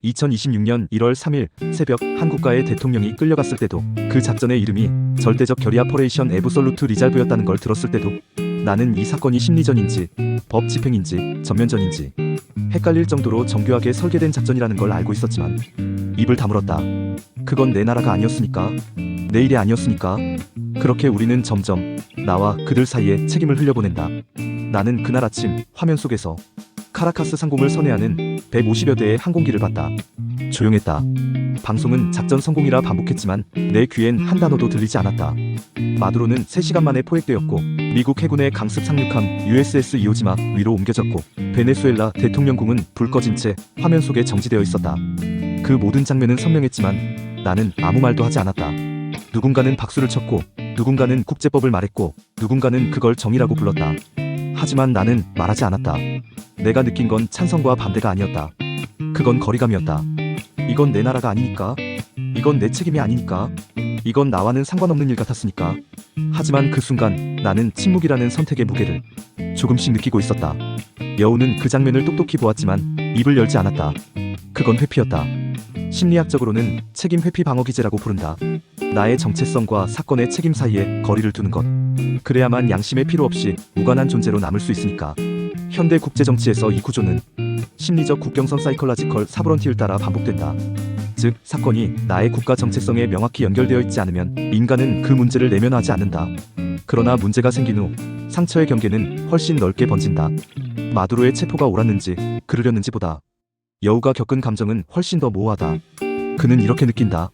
2026년 1월 3일 새벽 한 국가의 대통령이 끌려갔을 때도, 그 작전의 이름이 절대적 결의 아퍼레이션 애브솔루트 리잘브였다는 걸 들었을 때도 나는 이 사건이 심리전인지 법 집행인지 전면전인지 헷갈릴 정도로 정교하게 설계된 작전이라는 걸 알고 있었지만 입을 다물었다. 그건 내 나라가 아니었으니까, 내 일이 아니었으니까. 그렇게 우리는 점점 나와 그들 사이에 책임을 흘려보낸다. 나는 그날 아침 화면 속에서 카라카스 상공을 선회하는 150여 대의 항공기를 봤다. 조용했다. 방송은 작전 성공이라 반복했지만 내 귀엔 한 단어도 들리지 않았다. 마두로는 3시간 만에 포획되었고, 미국 해군의 강습 상륙함 USS 이오지마 위로 옮겨졌고, 베네수엘라 대통령궁은 불 꺼진 채 화면 속에 정지되어 있었다. 그 모든 장면은 선명했지만 나는 아무 말도 하지 않았다. 누군가는 박수를 쳤고, 누군가는 국제법을 말했고, 누군가는 그걸 정의라고 불렀다. 하지만 나는 말하지 않았다. 내가 느낀 건 찬성과 반대가 아니었다. 그건 거리감이었다. 이건 내 나라가 아니니까. 이건 내 책임이 아니니까. 이건 나와는 상관없는 일 같았으니까. 하지만 그 순간 나는 침묵이라는 선택의 무게를 조금씩 느끼고 있었다. 여우는 그 장면을 똑똑히 보았지만 입을 열지 않았다. 그건 회피였다. 심리학적으로는 책임 회피 방어 기제라고 부른다. 나의 정체성과 사건의 책임 사이에 거리를 두는 것. 그래야만 양심의 필요 없이 무관한 존재로 남을 수 있으니까. 현대 국제정치에서 이 구조는 심리적 국경선 사이컬라지컬 사브론티를 따라 반복된다. 즉, 사건이 나의 국가 정체성에 명확히 연결되어 있지 않으면 인간은 그 문제를 내면하지 않는다. 그러나 문제가 생긴 후 상처의 경계는 훨씬 넓게 번진다. 마두로의 체포가 옳았는지 그르렸는지 보다 여우가 겪은 감정은 훨씬 더 모호하다. 그는 이렇게 느낀다.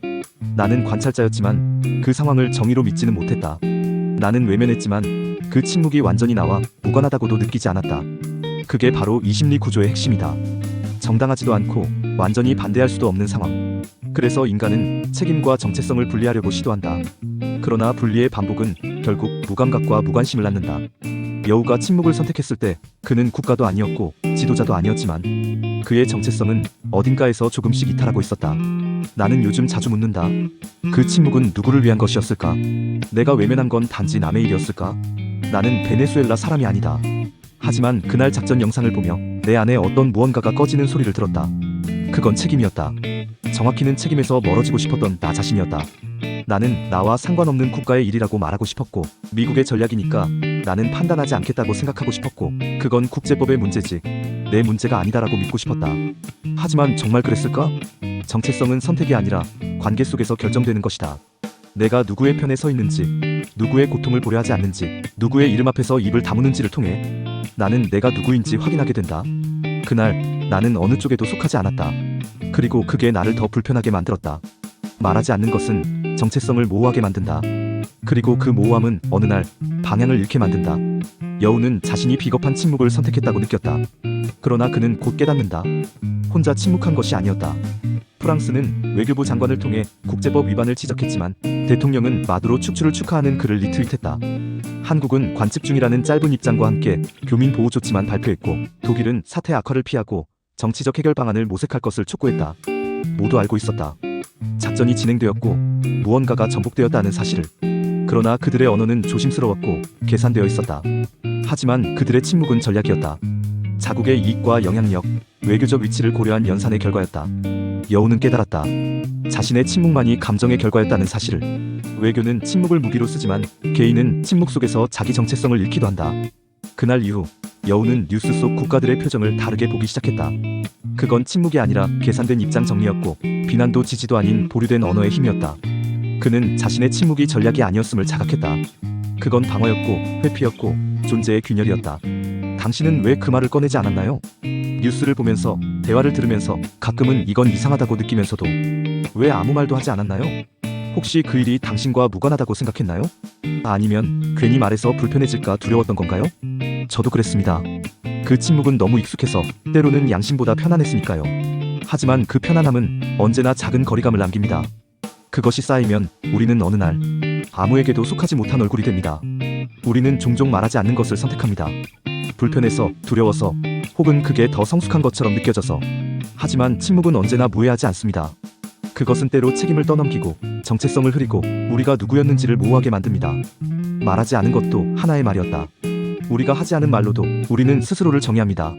나는 관찰자였지만 그 상황을 정의로 믿지는 못했다. 나는 외면했지만 그 침묵이 완전히 나와 무관하다고도 느끼지 않았다. 그게 바로 이 심리 구조의 핵심이다. 정당하지도 않고 완전히 반대할 수도 없는 상황. 그래서 인간은 책임과 정체성을 분리하려고 시도한다. 그러나 분리의 반복은 결국 무감각과 무관심을 낳는다. 여우가 침묵을 선택했을 때 그는 국가도 아니었고 지도자도 아니었지만 그의 정체성은 어딘가에서 조금씩 이탈하고 있었다. 나는 요즘 자주 묻는다. 그 침묵은 누구를 위한 것이었을까? 내가 외면한 건 단지 남의 일이었을까? 나는 베네수엘라 사람이 아니다. 하지만 그날 작전 영상을 보며 내 안에 어떤 무언가가 꺼지는 소리를 들었다. 그건 책임이었다. 정확히는 책임에서 멀어지고 싶었던 나 자신이었다. 나는 나와 상관없는 국가의 일이라고 말하고 싶었고, 미국의 전략이니까 나는 판단하지 않겠다고 생각하고 싶었고, 그건 국제법의 문제지 내 문제가 아니다라고 믿고 싶었다. 하지만 정말 그랬을까? 정체성은 선택이 아니라 관계 속에서 결정되는 것이다. 내가 누구의 편에 서 있는지, 누구의 고통을 보려 하지 않는지, 누구의 이름 앞에서 입을 다무는지를 통해 나는 내가 누구인지 확인하게 된다. 그날 나는 어느 쪽에도 속하지 않았다. 그리고 그게 나를 더 불편하게 만들었다. 말하지 않는 것은 정체성을 모호하게 만든다. 그리고 그 모호함은 어느 날 방향을 잃게 만든다. 여우는 자신이 비겁한 침묵을 선택했다고 느꼈다. 그러나 그는 곧 깨닫는다. 혼자 침묵한 것이 아니었다. 프랑스는 외교부 장관을 통해 국제법 위반을 지적했지만 대통령은 마두로 축출을 축하하는 글을 리트윗했다. 한국은 관측 중이라는 짧은 입장과 함께 교민 보호 조치만 발표했고, 독일은 사태 악화를 피하고 정치적 해결 방안을 모색할 것을 촉구했다. 모두 알고 있었다. 작전이 진행되었고 무언가가 전복되었다는 사실을. 그러나 그들의 언어는 조심스러웠고 계산되어 있었다. 하지만 그들의 침묵은 전략이었다. 자국의 이익과 영향력, 외교적 위치를 고려한 연산의 결과였다. 여우는 깨달았다. 자신의 침묵만이 감정의 결과였다는 사실을. 외교는 침묵을 무기로 쓰지만 개인은 침묵 속에서 자기 정체성을 잃기도 한다. 그날 이후 여우는 뉴스 속 국가들의 표정을 다르게 보기 시작했다. 그건 침묵이 아니라 계산된 입장 정리였고, 비난도 지지도 아닌 보류된 언어의 힘이었다. 그는 자신의 침묵이 전략이 아니었음을 자각했다. 그건 방어였고 회피였고 존재의 균열이었다. 당신은 왜 그 말을 꺼내지 않았나요? 뉴스를 보면서, 대화를 들으면서, 가끔은 이건 이상하다고 느끼면서도 왜 아무 말도 하지 않았나요? 혹시 그 일이 당신과 무관하다고 생각했나요? 아니면 괜히 말해서 불편해질까 두려웠던 건가요? 저도 그랬습니다. 그 침묵은 너무 익숙해서 때로는 양심보다 편안했으니까요. 하지만 그 편안함은 언제나 작은 거리감을 남깁니다. 그것이 쌓이면 우리는 어느 날 아무에게도 속하지 못한 얼굴이 됩니다. 우리는 종종 말하지 않는 것을 선택합니다. 불편해서, 두려워서, 혹은 그게 더 성숙한 것처럼 느껴져서. 하지만 침묵은 언제나 무해하지 않습니다. 그것은 때로 책임을 떠넘기고 정체성을 흐리고 우리가 누구였는지를 모호하게 만듭니다. 말하지 않은 것도 하나의 말이었다. 우리가 하지 않은 말로도 우리는 스스로를 정의합니다.